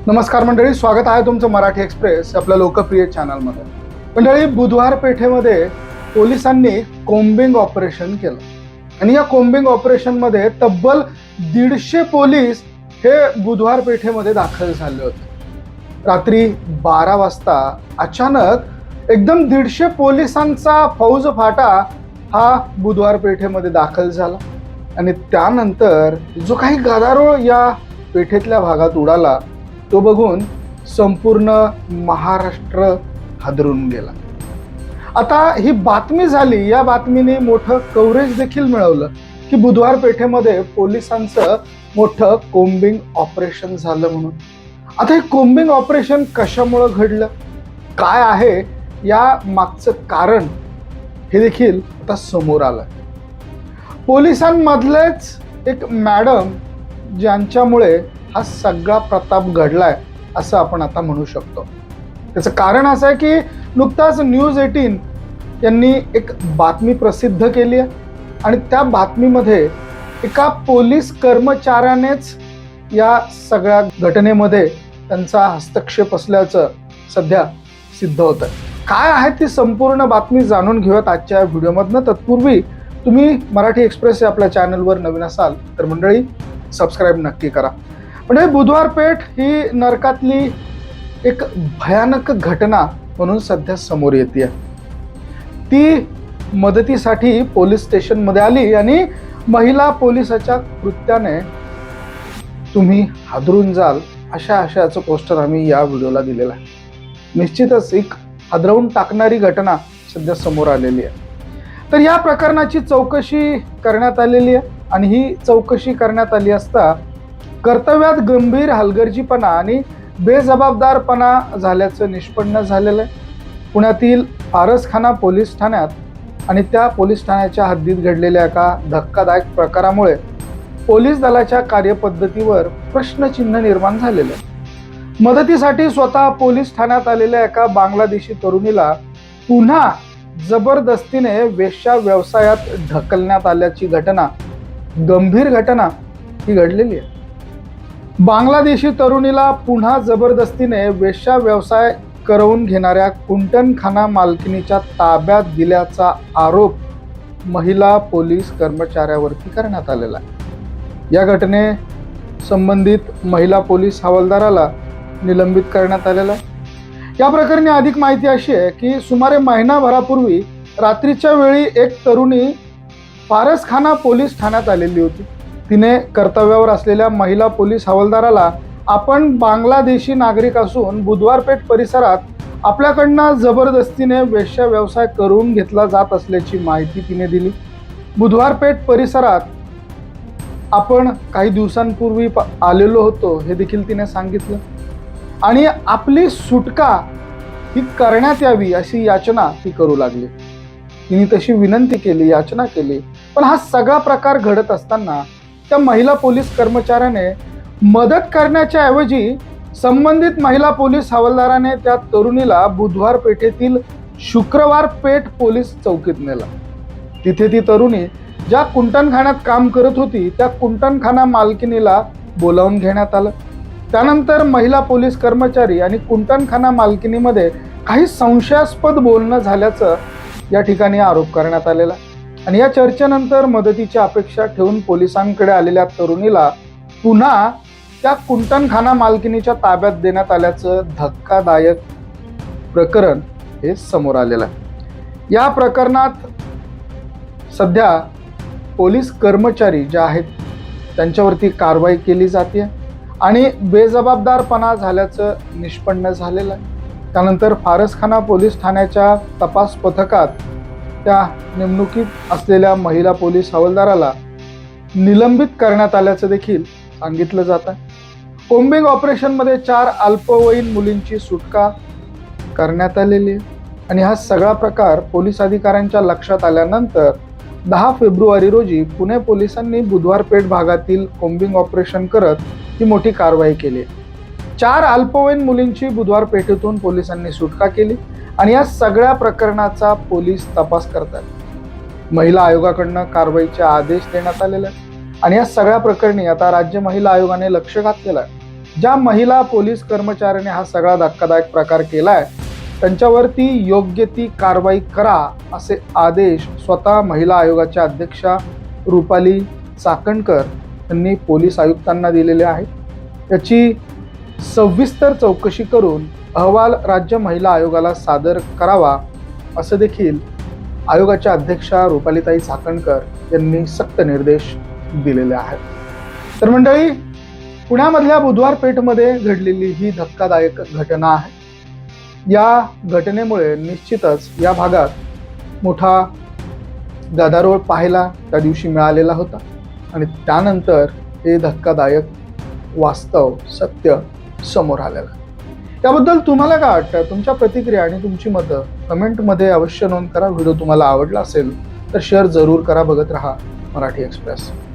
नमस्कार मंडळी, स्वागत आहे तुमचं मराठी एक्सप्रेस आपल्या लोकप्रिय चॅनलमध्ये. मंडळी, बुधवार पेठेमध्ये पोलिसांनी कोम्बिंग ऑपरेशन केलं आणि या कोम्बिंग ऑपरेशनमध्ये तब्बल 150 पोलीस हे बुधवार पेठेमध्ये दाखल झाले होते. रात्री 12 वाजता अचानक एकदम 150 पोलिसांचा फौज फाटा हा बुधवार पेठेमध्ये दाखल झाला आणि त्यानंतर जो काही गदारोळ या पेठेतल्या भागात उडाला तो बघून संपूर्ण महाराष्ट्र हादरून गेला. आता ही बातमी झाली, या बातमीने मोठं कव्हरेज देखील मिळवलं की बुधवार पेठेमध्ये पोलिसांचं मोठं कोम्बिंग ऑपरेशन झालं म्हणून. आता हे कोम्बिंग ऑपरेशन कशामुळे घडलं, काय आहे या मागचं कारण, हे देखील आता समोर आलं. पोलिसांमधलेच एक मॅडम ज्यांच्यामुळे हा सगळा प्रताप घडलाय असं आपण आता म्हणू शकतो. त्याचं कारण असं आहे की नुकताच न्यूज 18 यांनी एक बातमी प्रसिद्ध केली आहे आणि त्या बातमीमध्ये एका पोलीस कर्मचाऱ्यानेच या सगळ्या घटनेमध्ये त्यांचा हस्तक्षेप असल्याचं सध्या सिद्ध होत आहे. काय आहे ती संपूर्ण बातमी जाणून घेऊयात आजच्या व्हिडिओमधनं. तत्पूर्वी तुम्ही मराठी एक्सप्रेस या आपल्या चॅनलवर नवीन असाल तर मंडळी सबस्क्राईब नक्की करा. म्हणजे बुधवार पेठ ही नरकातली एक भयानक घटना म्हणून सध्या समोर येते. ती मदतीसाठी पोलीस स्टेशनमध्ये आली आणि महिला पोलिसाच्या कृत्याने तुम्ही हादरून जाल अशा आशयाचं पोस्टर आम्ही या व्हिडिओला दिलेलं आहे. निश्चितच एक हादरवून टाकणारी घटना सध्या समोर आलेली आहे. तर या प्रकरणाची चौकशी करण्यात आलेली आहे आणि ही चौकशी करण्यात आली असता कर्तव्यात गंभीर हलगर्जीपणा आणि बेजबाबदारपणा झाल्याचं निष्पन्न झालेलं आहे. पुण्यातील फारसखाना पोलीस ठाण्यात आणि त्या पोलीस ठाण्याच्या हद्दीत घडलेल्या एका धक्कादायक प्रकारामुळे पोलीस दलाच्या कार्यपद्धतीवर प्रश्नचिन्ह निर्माण झालेलं आहे. मदतीसाठी स्वतः पोलीस ठाण्यात आलेल्या एका बांगलादेशी तरुणीला पुन्हा जबरदस्तीने वेश्या व्यवसायात ढकलण्यात आल्याची घटना, गंभीर घटना ही घडलेली आहे. बांगलादेशी तरुणीला पुन्हा जबरदस्तीने वेश्या व्यवसाय करवून घेणाऱ्या कुंटनखाना मालकिनीच्या ताब्यात दिल्याचा आरोप महिला पोलीस कर्मचाऱ्यावरती करण्यात आलेला आहे. या घटने संबंधित महिला पोलीस हवालदाराला निलंबित करण्यात आलेला आहे. या प्रकरणी अधिक माहिती अशी आहे की सुमारे महिनाभरापूर्वी रात्रीच्या वेळी एक तरुणी फारसखाना पोलीस ठाण्यात आलेली होती. तिने कर्तव्यावर असलेल्या महिला पोलीस हवालदाराला आपण बांगलादेशी नागरिक असून बुधवार पेठ परिसरात आपल्याकडनं जबरदस्तीने वेश्या व्यवसाय करून घेतला जात असल्याची माहिती तिने दिली. बुधवार पेठ परिसरात आपण काही दिवसांपूर्वी आलेलो होतो हे देखील तिने सांगितलं आणि आपली सुटका ही करण्यात यावी अशी याचना ती करू लागली. तिने तशी विनंती केली, याचना केली, पण हा सगळा प्रकार घडत असताना त्या महिला पोलीस कर्मचाऱ्याने मदत करण्याच्या ऐवजी संबंधित महिला पोलीस हवालदाराने त्या तरुणीला बुधवार पेठेतील शुक्रवार पेठ पोलीस चौकीत नेला. तिथे ती तरुणी ज्या कुंटनखान्यात काम करत होती त्या कुंटनखाना मालकिनीला बोलावून घेण्यात आलं. त्यानंतर महिला पोलीस कर्मचारी आणि कुंटनखाना मालकिनीमध्ये काही संशयास्पद बोलणं झाल्याचं या ठिकाणी आरोप करण्यात आलेला आणि या चर्चेनंतर मदतीची अपेक्षा ठेवून पोलिसांकडे आलेल्या तरुणीला पुन्हा त्या कुंटनखाना मालकिनीच्या ताब्यात देण्यात आल्याचं धक्कादायक प्रकरण हे समोर आलेलं आहे. या प्रकरणात सध्या पोलीस कर्मचारी जे आहेत त्यांच्यावरती कारवाई केली जाते आणि बेजबाबदारपणा झाल्याचं निष्पन्न झालेलं आहे. त्यानंतर फारसखाना पोलीस ठाण्याच्या तपास पथकात त्या नेमणुकीत असलेल्या महिला पोलीस हवालदाराला निलंबित करण्यात आल्याचं देखील सांगितलं जात आहे. कोम्बिंग ऑपरेशनमध्ये 4 अल्पवयीन मुलींची सुटका करण्यात आलेली आहे आणि हा सगळा प्रकार पोलीस अधिकाऱ्यांच्या लक्षात आल्यानंतर 10 फेब्रुवारी रोजी पुणे पोलिसांनी बुधवार पेठ भागातील कोम्बिंग ऑपरेशन करत ही मोठी कारवाई केली. 4 अल्पवयीन मुलींची बुधवार पेठेतून पोलिसांनी सुटका केली आणि या सगळ्या प्रकरणाचा पोलीस तपास करतात. महिला आयोगाकडनं कारवाईचे आदेश देण्यात आलेले आहेत आणि या सगळ्या प्रकरणी आता राज्य महिला आयोगाने लक्ष घातलेलं आहे. ज्या महिला पोलीस कर्मचाऱ्याने हा सगळा धक्कादायक प्रकार केलाय त्यांच्यावरती योग्य ती कारवाई करा असे आदेश स्वतः महिला आयोगाच्या अध्यक्षा रुपाली चाकणकर यांनी पोलीस आयुक्तांना दिलेले आहेत। याची सविस्तर चौकशी करून अहवाल राज्य महिला आयोगाला सादर करावा असं देखील आयोगाच्या अध्यक्षा रुपालीताई चाकणकर यांनी सक्त निर्देश दिलेले आहेत। तर मंडळी, पुण्यामधल्या बुधवार पेठमध्ये घडलेली ही धक्कादायक घटना आहे। या घटनेमुळे निश्चितच या भागात मोठा गदारोळ पाहायला त्या दिवशी मिळालेला होता आणि त्यानंतर हे धक्कादायक वास्तव सत्य समोर आलेलं। त्याबद्दल तुम्हाला काय वाटतं? तुमच्या प्रतिक्रिया आणि तुमची मतं कमेंटमध्ये अवश्य नोंद करा। व्हिडिओ तुम्हाला आवडला असेल तर शेअर जरूर करा। बघत रहा मराठी एक्सप्रेस।